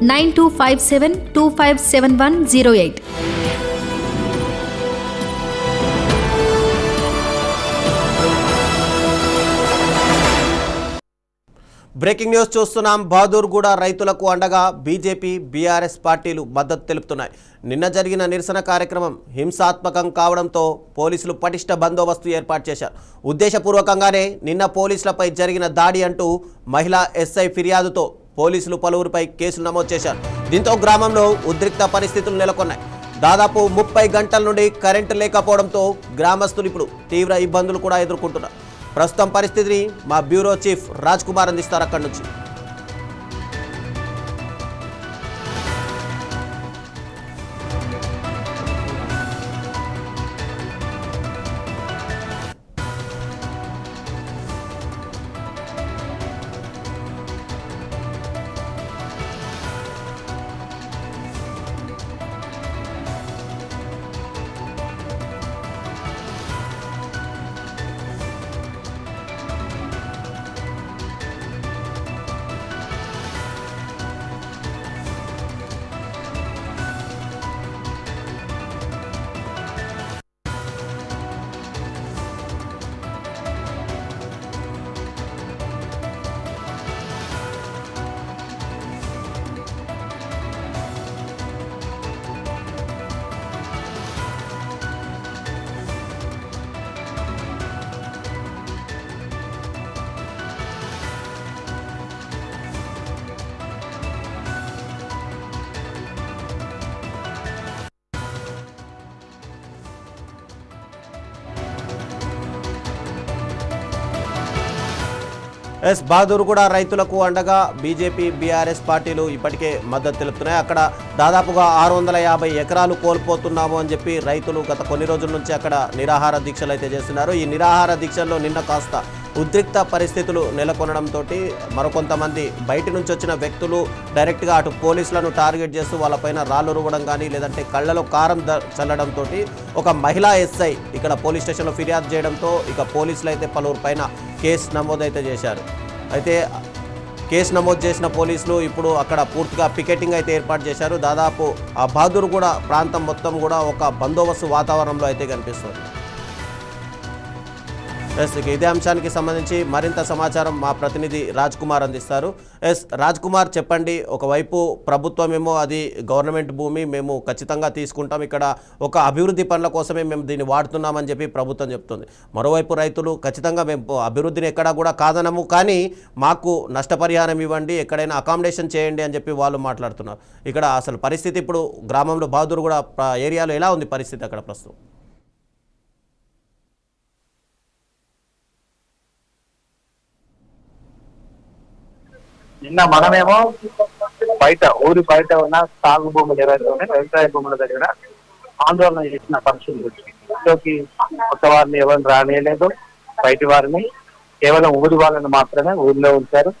9257257108. Breaking news చూస్తున్నాం. బహదూర్గూడ రైతులకు అండగా బీజేపీ బీఆర్ఎస్ పార్టీలు మద్దతు తెలుపుతున్నాయి. నిన్న జరిగిన నిరసన కార్యక్రమం హింసాత్మకం కావడంతో పోలీసులు పటిష్ట బందోబస్తు ఏర్పాటు చేశారు. ఉద్దేశపూర్వకంగానే నిన్న పోలీసులపై జరిగిన దాడి అంటూ మహిళా ఎస్ఐ ఫిర్యాదుతో పోలీసులు పలువురిపై కేసులు నమోదు చేశారు. దీంతో గ్రామంలో ఉద్రిక్త పరిస్థితులు నెలకొన్నాయి. దాదాపు 30 గంటల నుండి కరెంటు లేకపోవడంతో గ్రామస్తులు ఇప్పుడు తీవ్ర ఇబ్బందులు కూడా ఎదుర్కొంటున్నారు. ప్రస్తుతం పరిస్థితిని మా బ్యూరో చీఫ్ రాజ్ కుమార్ అందిస్తారు అక్కడి నుంచి. బహదూర్గూడ రైతులకు అండగా బీజేపీ బీఆర్ఎస్ పార్టీలు ఇప్పటికే మద్దతు తెలుపుతున్నాయి. అక్కడ దాదాపుగా 650 ఎకరాలు కోల్పోతున్నాము అని చెప్పి రైతులు గత కొన్ని రోజుల నుంచి అక్కడ నిరాహార దీక్షలు అయితే చేస్తున్నారు. ఈ నిరాహార దీక్షల్లో నిన్న కాస్త ఉద్రిక్త పరిస్థితులు నెలకొనడంతో మరికొంతమంది బయట నుంచి వచ్చిన వ్యక్తులు డైరెక్ట్గా అటు పోలీసులను టార్గెట్ చేస్తూ వాళ్ళపైన రాళ్ళు రువ్వడం కానీ లేదంటే కళ్ళలో కారం చల్లడంతో ఒక మహిళా ఎస్ఐ ఇక్కడ పోలీస్ స్టేషన్లో ఫిర్యాదు చేయడంతో ఇక పోలీసులు అయితే పలువురు పైన కేసు నమోదైతే చేశారు. అయితే కేసు నమోదు చేసిన పోలీసులు ఇప్పుడు అక్కడ పూర్తిగా పికెటింగ్ అయితే ఏర్పాటు చేశారు. దాదాపు ఆ బహదూర్గూడ ప్రాంతం మొత్తం కూడా ఒక బందోబస్తు వాతావరణంలో అయితే కనిపిస్తుంది. ఇదే అంశానికి సంబంధించి మరింత సమాచారం మా ప్రతినిధి రాజ్ కుమార్ అందిస్తారు. రాజ్ కుమార్, చెప్పండి. ఒకవైపు ప్రభుత్వమేమో అది గవర్నమెంట్ భూమి, మేము ఖచ్చితంగా తీసుకుంటాం, ఇక్కడ ఒక అభివృద్ధి పనుల కోసమే మేము దీన్ని వాడుతున్నామని చెప్పి ప్రభుత్వం చెప్తుంది. మరోవైపు రైతులు ఖచ్చితంగా మేము అభివృద్ధిని ఎక్కడా కూడా కాదనము, కానీ మాకు నష్టపరిహారం ఇవ్వండి, ఎక్కడైనా అకామిడేషన్ చేయండి అని చెప్పి వాళ్ళు మాట్లాడుతున్నారు. ఇక్కడ అసలు పరిస్థితి ఇప్పుడు గ్రామంలో బహదూర్గూడ ఏరియాలో ఎలా ఉంది పరిస్థితి అక్కడ ప్రస్తుతం? నిన్న మనమేమో ఊరి బయట ఉన్న సాగు భూములు ఏవైతే ఉన్నాయో వ్యవసాయ భూముల దగ్గర ఆందోళన చేసిన పరిస్థితులు ఇంట్లోకి కొత్త వారిని ఎవరిని రానియలేదు. బయటి వారిని కేవలం ఊరి వాళ్ళని మాత్రమే ఊర్లో ఉంచారు.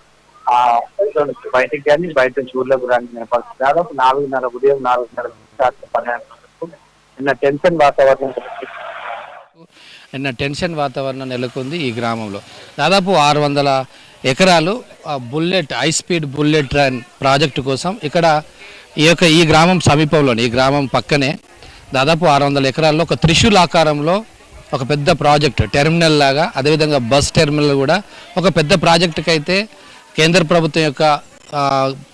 ఆ ఊళ్ళో నుంచి బయటికి కానీ బయట నుంచి ఊర్లోకి రాని పరిస్థితి. దాదాపు 4:30 ఉదయం 4:30 నిన్న టెన్షన్ వాతావరణం నెలకొంది ఈ గ్రామంలో. దాదాపు 600 ఎకరాలు high speed bullet train project కోసం ఇక్కడ ఈ గ్రామం సమీపంలోని, ఈ గ్రామం పక్కనే దాదాపు 600 ఎకరాల్లో ఒక త్రిశూల్ ఆకారంలో ఒక పెద్ద ప్రాజెక్టు టెర్మినల్ లాగా, అదేవిధంగా బస్ టెర్మినల్ కూడా ఒక పెద్ద ప్రాజెక్టుకి అయితే కేంద్ర ప్రభుత్వం యొక్క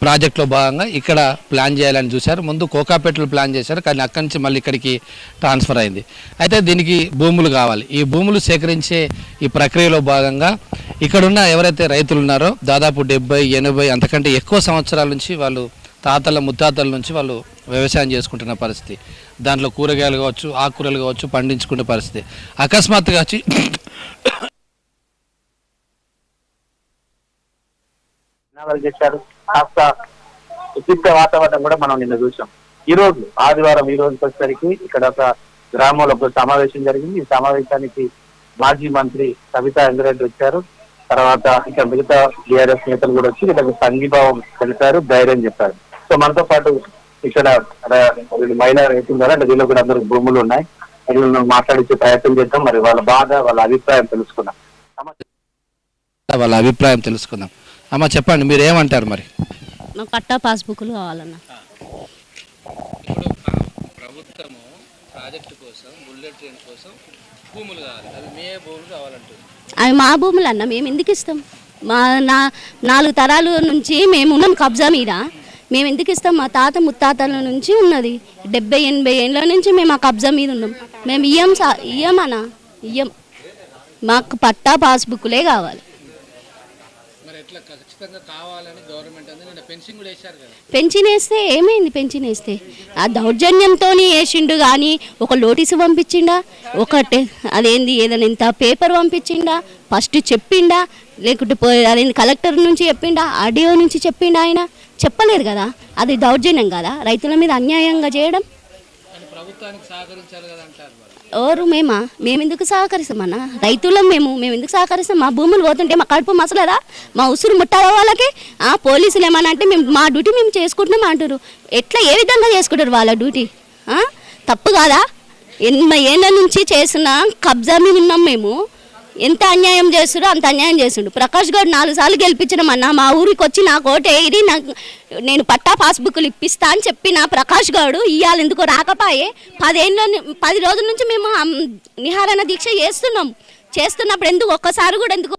ప్రాజెక్టులో భాగంగా ఇక్కడ ప్లాన్ చేయాలని చూశారు. ముందు కోకాపేటలో ప్లాన్ చేశారు, కానీ అక్కడి నుంచి మళ్ళీ ఇక్కడికి ట్రాన్స్ఫర్ అయింది. అయితే దీనికి భూములు కావాలి. ఈ భూములు సేకరించే ఈ ప్రక్రియలో భాగంగా ఇక్కడున్న ఎవరైతే రైతులు ఉన్నారో దాదాపు 70-80 అంతకంటే ఎక్కువ సంవత్సరాల నుంచి వాళ్ళు ముత్తాతల నుంచి వాళ్ళు వ్యవసాయం చేసుకుంటున్న పరిస్థితి. దాంట్లో కూరగాయలు కావచ్చు, ఆకుకూరలు కావచ్చు పండించుకునే పరిస్థితి. అకస్మాత్తుగా వచ్చి చేశారు. కాస్త ఉద్రిక్త వాతావరణం కూడా మనం నిన్న చూసాం. ఈ రోజు ఆదివారం, ఈ రోజుకి వచ్చేసరికి ఇక్కడ ఒక గ్రామంలో ఒక సమావేశం జరిగింది. ఈ సమావేశానికి మాజీ మంత్రి సబితా ఇంద్రారెడ్డి వచ్చారు. తర్వాత ఇక్కడ మిగతా టీఆర్ఎస్ నేతలు కూడా వచ్చి వీళ్ళకి సంఘీభావం తెలిపారు, ధైర్యం చెప్పారు. సో మనతో పాటు ఇక్కడ మహిళా రైతులు ఉన్నారా అంటే వీళ్ళు కూడా అందరూ భూములు ఉన్నాయి. వీళ్ళను మాట్లాడించే ప్రయత్నం చేద్దాం. మరి వాళ్ళ బాధ, వాళ్ళ అభిప్రాయం తెలుసుకుందాం. అమ్మ చెప్పండి, మీరు ఏమంటారు? మరి మాకు పట్టా పాస్బుక్లు కావాలన్న. ఇప్పుడు ప్రభుత్వము ప్రాజెక్టు కోసం బుల్లెట్ ట్రైన్ కోసం భూములు కావాలి, అవి మీ భూములు కావాలంటుంది. అవి మా భూములు అన్న, మేము ఎందుకు ఇస్తాం? మా 4 తరాల నుంచి మేము ఉన్నాం కబ్జా మీద, మేము ఎందుకు ఇస్తాం? మా తాత ముత్తాతల నుంచి ఉన్నది, 70-80 ఏళ్ళ నుంచి మేము ఆ కబ్జా మీద ఉన్నాం. మేము ఇయ్యమన్నా, ఇయ్యం. మాకు పట్టా పాస్బుక్లే కావాలి. మరి ఎట్లా ఖచ్చితంగా కావాలని గవర్నమెంట్ అంది, నేను పెన్షన్ కూడా వేశారు కదా. పెన్షన్ వేస్తే ఏమైంది? పెన్షన్ వేస్తే ఆ దౌర్జన్యంతో వేసిండు కానీ ఒక నోటీసు పంపించిండా, ఒకటే అదేంది ఏదైనా ఇంత పేపర్ పంపించిండా, ఫస్ట్ చెప్పిండా, లేకుంటే అదేంది కలెక్టర్ నుంచి చెప్పిండా, ఆర్డీఓ నుంచి చెప్పిండా? ఆయన చెప్పలేదు కదా. అది దౌర్జన్యం కదా, రైతుల మీద అన్యాయంగా చేయడం. ప్రభుత్వానికి సహకరించాలి కదా అంటారు. ఎవరు? మేము ఎందుకు సహకరిస్తామన్నా? రైతులం మేము ఎందుకు సహకరిస్తాం? మా భూములు పోతుంటే మా కడుపు మసలదా? మా ఉసురు ముట్టాల వాళ్ళకి పోలీసులు ఏమన్నా అంటే మేము మా డ్యూటీ మేము చేసుకుంటున్నాం అంటారు. ఎట్లా ఏ విధంగా చేసుకుంటారు వాళ్ళ డ్యూటీ? తప్పు కాదా? 80 ఏళ్ళ నుంచి చేసిన కబ్జా మీద ఉన్నాం మేము. ఎంత అన్యాయం చేస్తుడో అంత అన్యాయం చేస్తుండు. ప్రకాష్ గౌడ్ 4 సార్లు గెలిపించడమన్నా, మా ఊరికి వచ్చి నాకు ఓటేది, నాకు నేను పట్టా పాస్బుక్లు ఇప్పిస్తా అని చెప్పిన ప్రకాష్ గౌడ్ ఇవాళ ఎందుకో రాకపోయే. 10 రోజుల నుంచి మేము నిహారణ దీక్ష చేస్తున్నప్పుడు ఎందుకు ఒక్కసారి కూడా ఎందుకు?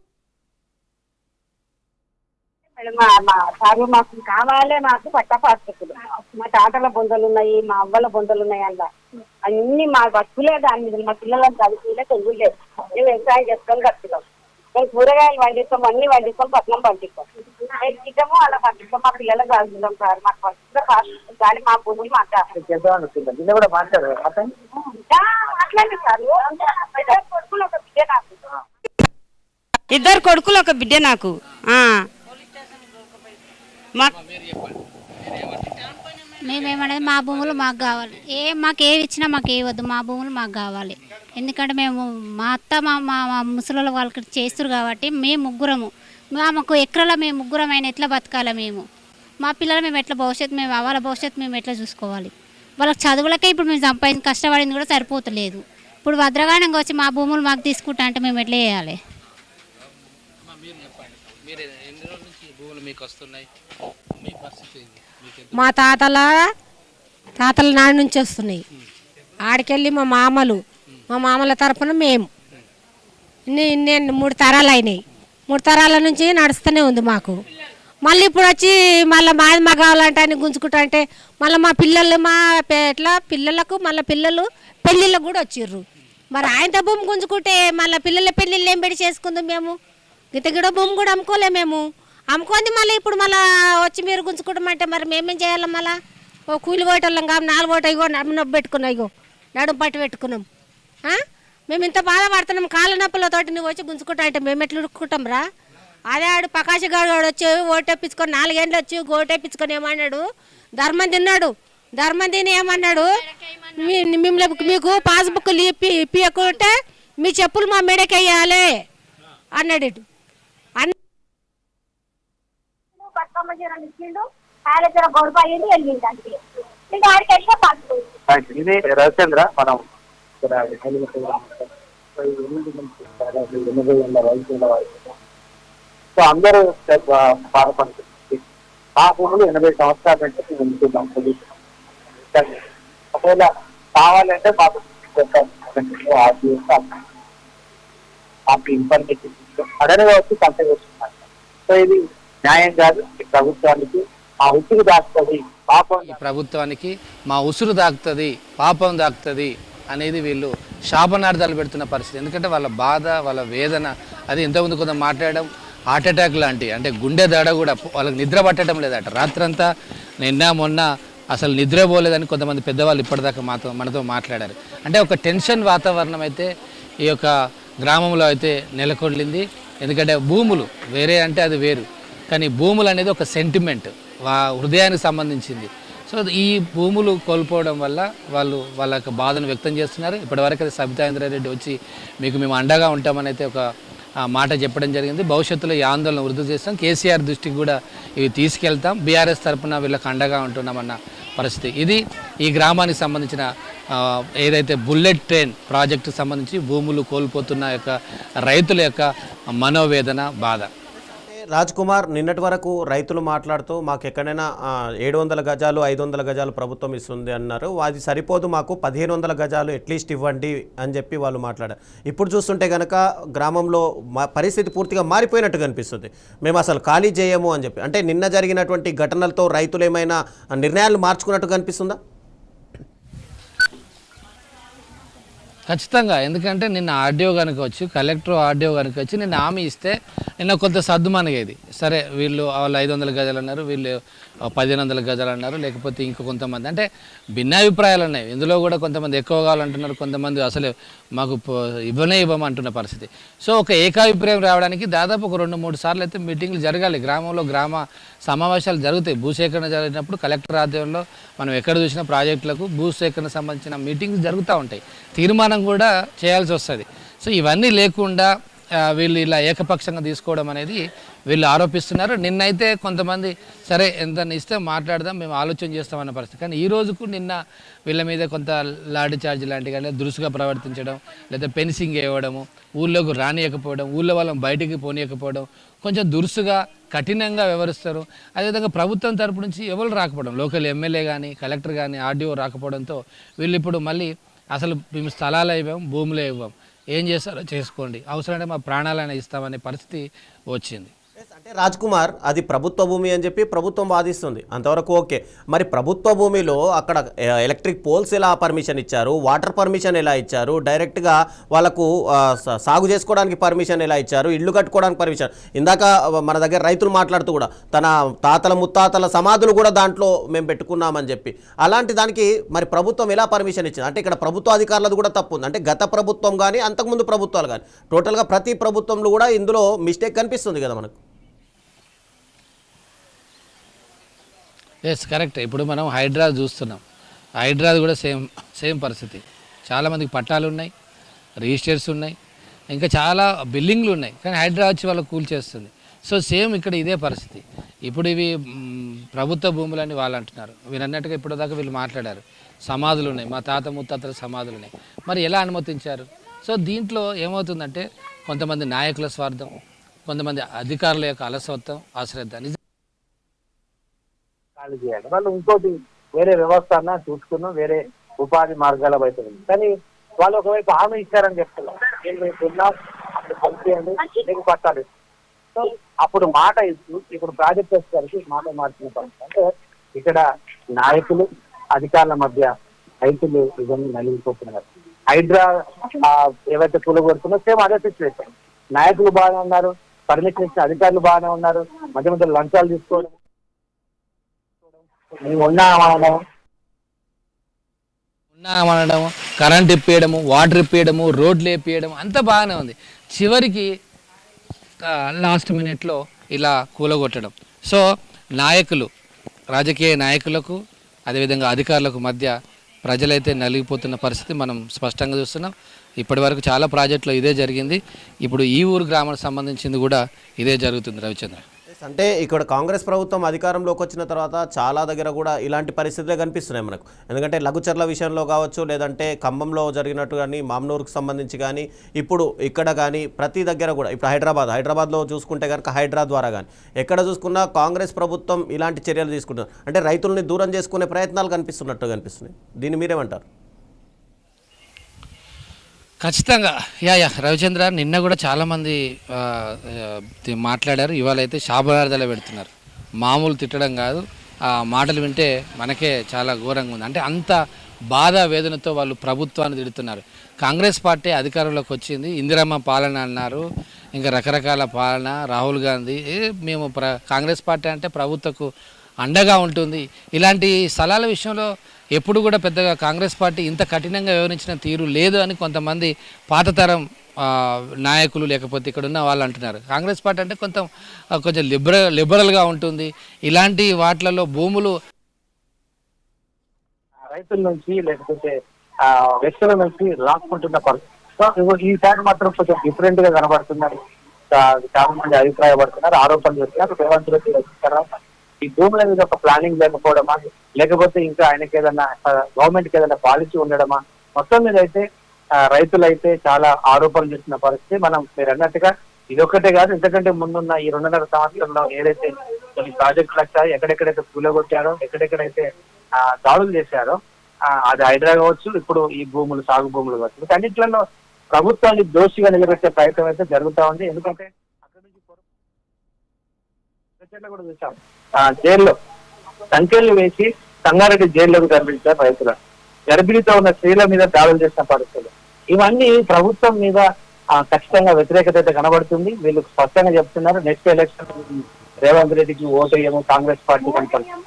మాకు కావాలి, మాకు పట్టా పాస్బుక్లు. మా తాతల బొందలు ఉన్నాయి, మా అవ్వల బొందలు ఉన్నాయి, అలా అన్ని మా బతుకులే దాని మీద. మా పిల్లలకు చదువులే చదువులేదు, మేము వ్యవసాయం చేసుకొని కట్టున్నాం. మేము కూరగాయలు పండిస్తాం, అన్ని పండిస్తాం, పట్నం పండిస్తాం, ఇష్టము అలా పండిస్తాం. మా పిల్లలకు చదువుతాం సార్. మాకు ఫస్ట్ కాస్ట్ కానీ మా భూములు మాకు అట్లనే సార్. కొడుకులు ఒక బిడ్డ నాకు, 2 కొడుకులు ఒక బిడ్డ నాకు. మేమేమనేది మా భూములు మాకు కావాలి. మాకు ఏవి ఇచ్చినా మాకు ఏ వద్దు, మా భూములు మాకు కావాలి. ఎందుకంటే మేము మా అత్త మా ముసలి వాళ్ళకి చేస్తారు కాబట్టి మేము ముగ్గురము, మాకు ఎకరాల మేము ముగ్గురమైన ఎట్లా బతకాలి? మేము మా పిల్లలు మేము ఎట్లా భవిష్యత్తు, మేము వాళ్ళ భవిష్యత్తు మేము ఎట్లా చూసుకోవాలి? వాళ్ళకి చదువులకే ఇప్పుడు మేము సంపాదించి కష్టపడింది కూడా సరిపోతలేదు. ఇప్పుడు భద్రగానంగా వచ్చి మా భూములు మాకు తీసుకుంటా అంటే మేము ఎట్లా చేయాలి? మా తాతల నాటి నుంచి వస్తున్నాయి. ఆడికెళ్ళి మా మామల తరపున మేము 3 తరాలు అయినాయి. 3 తరాల నుంచి నడుస్తూనే ఉంది మాకు. మళ్ళీ ఇప్పుడు వచ్చి మళ్ళీ మాది మా కావాలంటే అని గుంజుకుంటా అంటే మళ్ళీ మా పిల్లలు పిల్లలకు మళ్ళీ పిల్లలు పెళ్ళిళ్ళకు కూడా వచ్చిర్రు. మరి ఆయనతో భూమి గుంజుకుంటే మళ్ళీ పిల్లల పెళ్ళిళ్ళు ఏం పెట్టి చేసుకుందాం? మేము గితగిడ భూమి కూడా అమ్ముకోలే. మేము అమ్ముకుంది మళ్ళీ ఇప్పుడు మళ్ళీ వచ్చి మీరు గుంజుకుంటామంటే మరి మేమేం చేయాలి? మళ్ళీ ఓ కూలి పోయేటోళ్ళం కాదు, 4 ఓట ఇగో నడుము పెట్టుకున్నాం, ఇగో నడుము పట్టు పెట్టుకున్నాం. మేము ఇంత బాధపడుతున్నాం, కాళ్ళ నొప్పులతోటి నువ్వు వచ్చి గుంజుకుంటా అంటే మేము ఎట్లా ఉడుకుంటాం రా? అదే ఆడు ప్రకాష్ గౌడ్ వచ్చి ఓటేపించుకొని 4 ఏళ్ళు వచ్చి ఓటేపించుకొని ఏమన్నాడు? ధర్మం తిని ఏమన్నాడు? మీకు పాస్బుక్లు ఇప్పియకుంటే మీ చెప్పులు మా మెడకెయ్యాలి అన్నాడు. ఇది రవిచంద్ర. మనం సో అందరూ బాధపడుతుంది. ఆ భూములు 80 సంవత్సరాల నుంచి మేము ఉంటున్నాం. ఒకవేళ కావాలంటే మాకు ఇన్ఫర్మేషన్ అడనగా వచ్చి కంప్లైంట్ వస్తున్నారు. సో ఇది న్యాయం కాదు. ప్రభుత్వానికి ఆ ఉసురు దాక్తుంది, పాపం. ప్రభుత్వానికి మా ఉసురు దాక్తుంది, పాపం దాక్తుంది అనేది వీళ్ళు శాపనార్థాలు పెడుతున్న పరిస్థితి. ఎందుకంటే వాళ్ళ బాధ, వాళ్ళ వేదన అది ఇంతకుముందు కొంత మాట్లాడడం హార్ట్ అటాక్ లాంటి, అంటే గుండె దడ కూడా వాళ్ళకి నిద్ర పట్టడం లేదట. రాత్రంతా మొన్న అసలు నిద్రపోలేదని కొంతమంది పెద్దవాళ్ళు ఇప్పటిదాకా మనతో మాట్లాడారు. అంటే ఒక టెన్షన్ వాతావరణం అయితే ఈ యొక్క గ్రామంలో అయితే నెలకొల్లింది. ఎందుకంటే భూములు వేరే అంటే అది వేరు, కానీ భూములు అనేది ఒక సెంటిమెంట్, హృదయానికి సంబంధించింది. సో ఈ భూములు కోల్పోవడం వల్ల వాళ్ళ యొక్క బాధను వ్యక్తం చేస్తున్నారు. ఇప్పటివరకు అయితే సబితా ఇంద్రారెడ్డి వచ్చి మీకు మేము అండగా ఉంటామని అయితే ఒక మాట చెప్పడం జరిగింది. భవిష్యత్తులో ఈ ఆందోళన వృద్ధి చేస్తాం, కేసీఆర్ దృష్టికి కూడా ఇవి తీసుకెళ్తాం, బీఆర్ఎస్ తరఫున వీళ్ళకి అండగా ఉంటున్నామన్న పరిస్థితి. ఇది ఈ గ్రామానికి సంబంధించిన ఏదైతే బుల్లెట్ ట్రైన్ ప్రాజెక్టుకు సంబంధించి భూములు కోల్పోతున్న యొక్క రైతుల యొక్క మనోవేదన, బాధ. రాజ్ కుమార్, నిన్నటి వరకు రైతులు మాట్లాడుతూ మాకు ఎక్కడైనా 700 గజాలు 500 గజాలు ప్రభుత్వం ఇస్తుంది అన్నారు. అది సరిపోదు, మాకు 1500 గజాలు అట్లీస్ట్ ఇవ్వండి అని చెప్పి వాళ్ళు మాట్లాడారు. ఇప్పుడు చూస్తుంటే కనుక గ్రామంలో పరిస్థితి పూర్తిగా మారిపోయినట్టు కనిపిస్తుంది. మేము అసలు ఖాళీ చేయము అని చెప్పి. అంటే నిన్న జరిగినటువంటి ఘటనలతో రైతులు ఏమైనా నిర్ణయాలు మార్చుకున్నట్టు కనిపిస్తుందా? ఖచ్చితంగా. ఎందుకంటే నిన్న ఆర్డీఓ కనుక వచ్చి, కలెక్టర్ ఆర్డీఓ కనుక వచ్చి నిన్న హామీ ఇస్తే నిన్న కొంత సర్దుమణిగేది. సరే, వాళ్ళు 500 గజాలు అన్నారు, వీళ్ళు 1500 గజాలు అన్నారు, లేకపోతే ఇంకో కొంతమంది అంటే భిన్నాభిప్రాయాలు ఉన్నాయి. ఇందులో కూడా కొంతమంది ఎక్కువ కావాలంటున్నారు, కొంతమంది అసలు మాకు ఇవ్వమంటున్న పరిస్థితి. సో ఒక ఏకాభిప్రాయం రావడానికి దాదాపు ఒక 2-3 సార్లు అయితే మీటింగ్లు జరగాలి. గ్రామంలో గ్రామ సమావేశాలు జరుగుతాయి. భూసేకరణ జరిగినప్పుడు కలెక్టర్ ఆధ్వర్యంలో మనం ఎక్కడ చూసినా ప్రాజెక్టులకు భూసేకరణ సంబంధించిన మీటింగ్స్ జరుగుతూ ఉంటాయి. తీర్మానం కూడా చేయాల్సి వస్తుంది. సో ఇవన్నీ లేకుండా వీళ్ళు ఇలా ఏకపక్షంగా తీసుకోవడం అనేది వీళ్ళు ఆరోపిస్తున్నారు. నిన్నైతే కొంతమంది సరే ఎంత ఇస్తే మాట్లాడదాం, మేము ఆలోచన చేస్తామన్న పరిస్థితి. కానీ ఈ రోజుకు నిన్న వీళ్ళ మీద కొంత లాఠీ చార్జ్ లాంటివి కానీ దురుసుగా ప్రవర్తించడం, లేదా ఫెన్సింగ్ వేయడము, ఊళ్ళోకి రానియకపోవడం, ఊళ్ళో వాళ్ళని బయటికి పోనీయకపోవడం, కొంచెం దురుసుగా కఠినంగా వ్యవహరిస్తారు. అదేవిధంగా ప్రభుత్వం తరపు నుంచి ఎవరు రాకపోవడం, లోకల్ ఎమ్మెల్యే కానీ కలెక్టర్ కానీ ఆర్డీఓ రాకపోవడంతో వీళ్ళు ఇప్పుడు మళ్ళీ అసలు మేము స్థలాలు ఇవ్వం, భూములే ఇవ్వం, ఏం చేస్తారో చేసుకోండి, అవసరమైతే మా ప్రాణాలైనా ఇస్తామనే పరిస్థితి వచ్చింది. అంటే రాజ్ కుమార్, అది ప్రభుత్వ భూమి అని చెప్పి ప్రభుత్వం వాదిస్తుంది, అంతవరకు ఓకే. మరి ప్రభుత్వ భూమిలో అక్కడ ఎలక్ట్రిక్ పోల్స్ ఎలా పర్మిషన్ ఇచ్చారు, వాటర్ పర్మిషన్ ఎలా ఇచ్చారు, డైరెక్ట్గా వాళ్ళకు సాగు చేసుకోవడానికి పర్మిషన్ ఎలా ఇచ్చారు, ఇల్లు కట్టుకోవడానికి పర్మిషన్. ఇందాక మన దగ్గర రైతులు మాట్లాడుతూ కూడా తన తాతల ముత్తాతల సమాధులు కూడా దాంట్లో మేము పెట్టుకున్నామని చెప్పి, అలాంటి దానికి మరి ప్రభుత్వం ఎలా పర్మిషన్ ఇచ్చింది? అంటే ఇక్కడ ప్రభుత్వ అధికారులది కూడా తప్పు ఉంది. అంటే గత ప్రభుత్వం కానీ అంతకుముందు ప్రభుత్వాలు కానీ టోటల్గా ప్రతి ప్రభుత్వంలో కూడా ఇందులో మిస్టేక్ కనిపిస్తుంది కదా మనకు. Yes, correct. ఇప్పుడు మనం హైడ్రాది చూస్తున్నాం. హైడ్రాది కూడా సేమ్ పరిస్థితి. చాలామందికి పట్టాలు ఉన్నాయి, రిజిస్టర్స్ ఉన్నాయి, ఇంకా చాలా బిల్డింగ్లు ఉన్నాయి, కానీ హైడ్రా వచ్చి వాళ్ళకు కూల్చేస్తుంది. సో సేమ్ ఇక్కడ ఇదే పరిస్థితి. ఇప్పుడు ఇవి ప్రభుత్వ భూములని వాళ్ళు అంటున్నారు. వీరు అన్నట్టుగా ఇప్పటిదాకా వీళ్ళు మాట్లాడారు, సమాధులు ఉన్నాయి, మా తాత ముత్తాతల సమాధులు ఉన్నాయి. మరి ఎలా అనుమతించారు? సో దీంట్లో ఏమవుతుందంటే కొంతమంది నాయకుల స్వార్థం, కొంతమంది అధికారుల యొక్క అలసత్వం, అశ్రద్ధ. ఖాళీ చేయాలి. వాళ్ళు ఇంకోటి వేరే వ్యవస్థ అన్నా చూసుకున్నాం, వేరే ఉపాధి మార్గాల వైపు ఉంది. కానీ వాళ్ళు ఒకవైపు హామీ ఇచ్చారని చెప్తున్నారు, మీకు పట్టాలి. సో అప్పుడు మాట ఇస్తూ ఇప్పుడు ప్రాజెక్ట్ వచ్చేసరికి మాట మార్చిన పరిస్థితి. అంటే ఇక్కడ నాయకులు అధికారుల మధ్య రైతులు ఇవన్నీ నలిగిపోతున్నారు. హైడ్రా ఏవైతే కూలగొడుతున్నారో సేమ్ అదే సిచ్యువేషన్. నాయకులు బాగానే ఉన్నారు, పర్మిషన్ ఇచ్చిన అధికారులు బాగానే ఉన్నారు, మధ్య మధ్య లంచాలు తీసుకోవడం, ఉన్నామనడం, కరెంట్ ఇప్పేయడము, వాటర్ ఇప్పేయడము, రోడ్లు వేపేయడం అంతా బాగానే ఉంది. చివరికి లాస్ట్ మినిట్లో ఇలా కూలగొట్టడం. సో నాయకులు, రాజకీయ నాయకులకు అదేవిధంగా అధికారులకు మధ్య ప్రజలైతే నలిగిపోతున్న పరిస్థితి మనం స్పష్టంగా చూస్తున్నాం. ఇప్పటి వరకు చాలా ప్రాజెక్టులు ఇదే జరిగింది. ఇప్పుడు ఈ ఊరు గ్రామానికి సంబంధించింది కూడా ఇదే జరుగుతుంది. రవిచంద్ర, అంటే ఇక్కడ కాంగ్రెస్ ప్రభుత్వం అధికారంలోకి వచ్చిన తర్వాత చాలా దగ్గర కూడా ఇలాంటి పరిస్థితులే కనిపిస్తున్నాయి మనకు. ఎందుకంటే లఘుచర్ల విషయంలో కావచ్చు, లేదంటే ఖమ్మంలో జరిగినట్టు కానీ, మామ్నూరుకు సంబంధించి కానీ, ఇప్పుడు ఇక్కడ కానీ ప్రతి దగ్గర కూడా, ఇప్పుడు హైదరాబాద్లో చూసుకుంటే కనుక హైడ్రా ద్వారా కానీ ఎక్కడ చూసుకున్నా కాంగ్రెస్ ప్రభుత్వం ఇలాంటి చర్యలు తీసుకుంటున్నారు. అంటే రైతుల్ని దూరం చేసుకునే ప్రయత్నాలు కనిపిస్తున్నట్టు కనిపిస్తున్నాయి. దీన్ని మీరేమంటారు? ఖచ్చితంగా రవిచంద్ర, నిన్న కూడా చాలామంది మాట్లాడారు. ఇవాళ అయితే శాపనార్థాలు పెడుతున్నారు. మామూలు తిట్టడం కాదు, ఆ మాటలు వింటే మనకే చాలా ఘోరంగా ఉంది. అంటే అంత బాధ వేదనతో వాళ్ళు ప్రభుత్వాన్ని తిడుతున్నారు. కాంగ్రెస్ పార్టీ అధికారంలోకి వచ్చింది, ఇందిరమ్మ పాలన అన్నారు, ఇంకా రకరకాల పాలన, రాహుల్ గాంధీ, మేము కాంగ్రెస్ పార్టీ అంటే ప్రభుత్వకు అండగా ఉంటుంది. ఇలాంటి స్థలాల విషయంలో ఎప్పుడు కూడా పెద్దగా కాంగ్రెస్ పార్టీ ఇంత కఠినంగా వ్యవహరించిన తీరు లేదు అని కొంతమంది పాతతరం నాయకులు లేకపోతే ఇక్కడ ఉన్న వాళ్ళు అంటున్నారు. కాంగ్రెస్ పార్టీ అంటే కొంచెం లిబరల్గా ఉంటుంది. ఇలాంటి వాటిలలో భూములు రైతుల నుంచి లేకపోతే వ్యక్తుల నుంచి లాక్కుంటున్న పరిస్థితి. ఈసారి మాత్రం కొంచెం డిఫరెంట్ గా కనబడుతున్నారు. చాలా మంది అభిప్రాయపడుతున్నారు, ఆరోపణలు చేస్తున్నారు. రేవంత్ రెడ్డి వచ్చిన తర్వాత ఈ భూముల మీద ఒక ప్లానింగ్ లేకపోవడమా, లేకపోతే ఇంకా ఆయనకి ఏదైనా గవర్నమెంట్కి ఏదైనా పాలసీ ఉండడమా, మొత్తం మీద అయితే రైతులైతే చాలా ఆరోపణలు చేస్తున్న పరిస్థితి. మీరు అన్నట్టుగా ఇది ఒక్కటే కాదు, ఇంతకంటే ముందున్న ఈ 2.5 సంవత్సరంలో ఏదైతే కొన్ని ప్రాజెక్టులు వచ్చాయో, ఎక్కడెక్కడైతే కూలగొట్టారో, ఎక్కడెక్కడైతే దాడులు చేశారో, అది హైడ్రా కావచ్చు, ఇప్పుడు ఈ భూములు సాగు భూములు కావచ్చు, వీటన్నిటిలో ప్రభుత్వాన్ని దోషిగా నిలబెట్టే ప్రయత్నం అయితే జరుగుతా ఉంది. ఎందుకంటే అక్కడ నుంచి కూడా చూసాం, జైల్లో సంఖ్యలు వేసి సంగారెడ్డి జైల్లోకి తరలించారు రైతులు. గర్భిణితో ఉన్న స్త్రీల మీద దాడులు చేసిన పరిస్థితులు, ఇవన్నీ ప్రభుత్వం మీద ఖచ్చితంగా వ్యతిరేకత అయితే కనబడుతుంది. వీళ్ళు స్పష్టంగా చెప్తున్నారు, నెక్స్ట్ ఎలక్షన్ రేవంత్ రెడ్డికి ఓటేయము కాంగ్రెస్ పార్టీ కనపడుతుంది.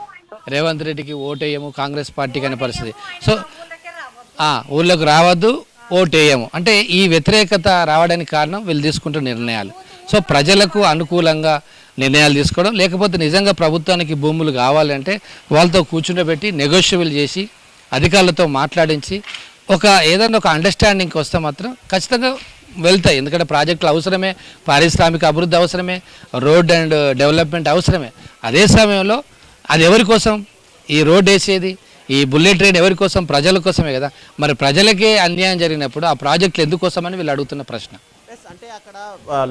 రేవంత్ రెడ్డికి ఓటేయము కాంగ్రెస్ పార్టీకి అనే పరిస్థితి. సో ఊళ్ళోకి రావద్దు, ఓటేయము అంటే ఈ వ్యతిరేకత రావడానికి కారణం వీళ్ళు తీసుకుంటున్న నిర్ణయాలు. సో ప్రజలకు అనుకూలంగా నిర్ణయాలు తీసుకోవడం, లేకపోతే నిజంగా ప్రభుత్వానికి భూములు కావాలంటే వాళ్ళతో కూర్చుండబెట్టి నెగోషియబుల్ చేసి అధికారులతో మాట్లాడించి ఏదైనా ఒక అండర్స్టాండింగ్కి వస్తే మాత్రం ఖచ్చితంగా వెళ్తాయి. ఎందుకంటే ప్రాజెక్టులు అవసరమే, పారిశ్రామిక అభివృద్ధి అవసరమే, రోడ్ అండ్ డెవలప్మెంట్ అవసరమే. అదే సమయంలో అది ఎవరి కోసం ఈ రోడ్ వేసేది, ఈ బుల్లెట్ ట్రైన్ ఎవరి కోసం? ప్రజల కోసమే కదా. మరి ప్రజలకే అన్యాయం జరిగినప్పుడు ఆ ప్రాజెక్టులు ఎందుకోసమని వీళ్ళు అడుగుతున్న ప్రశ్న. అంటే అక్కడ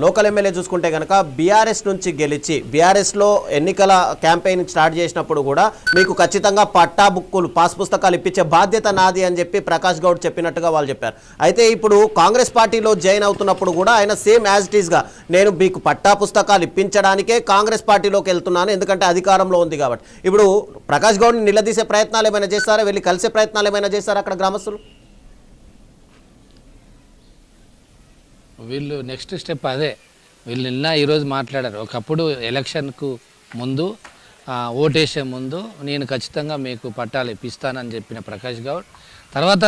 లోకల్ ఎమ్మెల్యే చూసుకుంటే కనుక బీఆర్ఎస్ నుంచి గెలిచి బీఆర్ఎస్లో ఎన్నికల క్యాంపెయిన్ స్టార్ట్ చేసినప్పుడు కూడా మీకు ఖచ్చితంగా పట్టా బుక్కులు పాస్ పుస్తకాలు ఇప్పించే బాధ్యత నాది అని చెప్పి ప్రకాష్ గౌడ్ చెప్పినట్టుగా వాళ్ళు చెప్పారు. అయితే ఇప్పుడు కాంగ్రెస్ పార్టీలో జాయిన్ అవుతున్నప్పుడు కూడా ఆయన సేమ్ యాజ్ ఇట్ ఈస్గా నేను మీకు పట్టా పుస్తకాలు ఇప్పించడానికే కాంగ్రెస్ పార్టీలోకి వెళ్తున్నాను, ఎందుకంటే అధికారంలో ఉంది కాబట్టి. ఇప్పుడు ప్రకాష్ గౌడ్ని నిలదీసే ప్రయత్నాలు ఏమైనా చేస్తారా? వెళ్ళి కలిసే ప్రయత్నాలు ఏమైనా చేస్తారా అక్కడ గ్రామస్తులు? వీళ్ళు నెక్స్ట్ స్టెప్ అదే. వీళ్ళు నిన్న ఈరోజు మాట్లాడారు. ఒకప్పుడు ఎలక్షన్కు ముందు ఓటేసే ముందు నేను ఖచ్చితంగా మీకు పట్టాలు ఇప్పిస్తానని చెప్పిన ప్రకాష్ గౌడ్ తర్వాత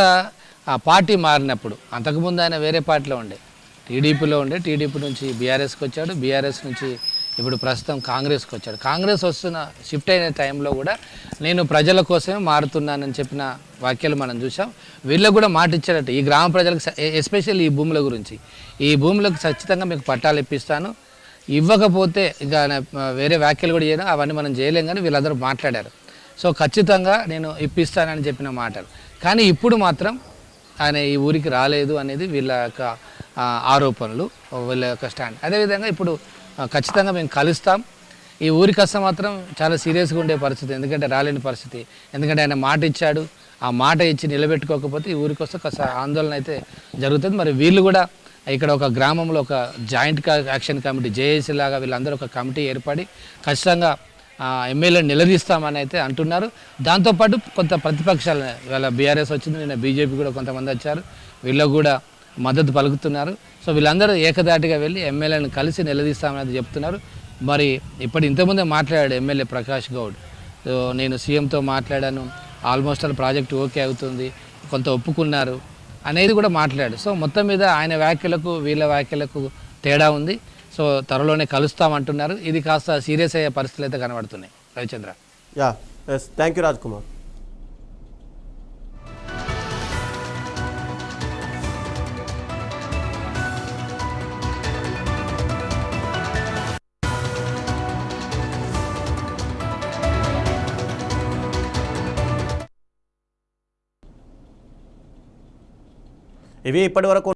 ఆ పార్టీ మారినప్పుడు, అంతకుముందు ఆయన వేరే పార్టీలో ఉండే, టీడీపీలో ఉండే, టీడీపీ నుంచి బీఆర్ఎస్కి వచ్చాడు, బీఆర్ఎస్ నుంచి ఇప్పుడు ప్రస్తుతం కాంగ్రెస్కి వచ్చాడు. కాంగ్రెస్ వస్తున్న షిఫ్ట్ అయిన టైంలో కూడా నేను ప్రజల కోసమే మారుతున్నానని చెప్పిన వాక్యాలు మనం చూసాం. వీళ్ళకు కూడా మాట ఇచ్చారట ఈ గ్రామ ప్రజలకు, ఎస్పెషల్లీ ఈ భూముల గురించి. ఈ భూములకు ఖచ్చితంగా మీకు పట్టాలు ఇప్పిస్తాను, ఇవ్వకపోతే ఇంకా వేరే వ్యాఖ్యలు కూడా చేయడం అవన్నీ మనం చేయలేం, కానీ వీళ్ళందరూ మాట్లాడారు. సో ఖచ్చితంగా నేను ఇప్పిస్తానని చెప్పిన మాటలు. కానీ ఇప్పుడు మాత్రం ఆయన ఈ ఊరికి రాలేదు అనేది వీళ్ళ యొక్క ఆరోపణలు, వీళ్ళ యొక్క స్టాండ్. అదేవిధంగా ఇప్పుడు ఖచ్చితంగా మేము కలుస్తాం, ఈ ఊరికి వస్తే మాత్రం చాలా సీరియస్గా ఉండే పరిస్థితి, ఎందుకంటే రాలేని పరిస్థితి. ఎందుకంటే ఆయన మాట ఇచ్చాడు, ఆ మాట ఇచ్చి నిలబెట్టుకోకపోతే ఈ ఊరికి వస్తే కాస్త ఆందోళన అయితే జరుగుతుంది. మరి వీళ్ళు కూడా ఇక్కడ ఒక గ్రామంలో ఒక జాయింట్ యాక్షన్ కమిటీ, జేఏసీ లాగా వీళ్ళందరూ ఒక కమిటీ ఏర్పడి ఖచ్చితంగా ఎమ్మెల్యేని నిలదీస్తామని అయితే అంటున్నారు. దాంతోపాటు కొంత ప్రతిపక్షాలు, ఇవాళ బీఆర్ఎస్ వచ్చింది, నిన్న బీజేపీ కూడా కొంతమంది వచ్చారు, వీళ్ళకు కూడా మద్దతు పలుకుతున్నారు. సో వీళ్ళందరూ ఏకదాటిగా వెళ్ళి ఎమ్మెల్యేని కలిసి నిలదీస్తామని చెప్తున్నారు. మరి ఇంతకుముందే మాట్లాడాడు ఎమ్మెల్యే ప్రకాష్ గౌడ్, నేను సీఎంతో మాట్లాడాను, ఆల్మోస్ట్ ఆల్ ప్రాజెక్ట్ ఓకే అవుతుంది, కొంత ఒప్పుకున్నారు అనేది కూడా మాట్లాడాడు. సో మొత్తం మీద ఆయన వ్యాఖ్యలకు వీళ్ళ వ్యాఖ్యలకు తేడా ఉంది. సో త్వరలోనే కలుస్తామంటున్నారు. ఇది కాస్త సీరియస్ అయ్యే పరిస్థితులు అయితే కనబడుతున్నాయి. రవిచంద్ర. Thank you Raj Kumar. ఇవి ఇప్పటివరకు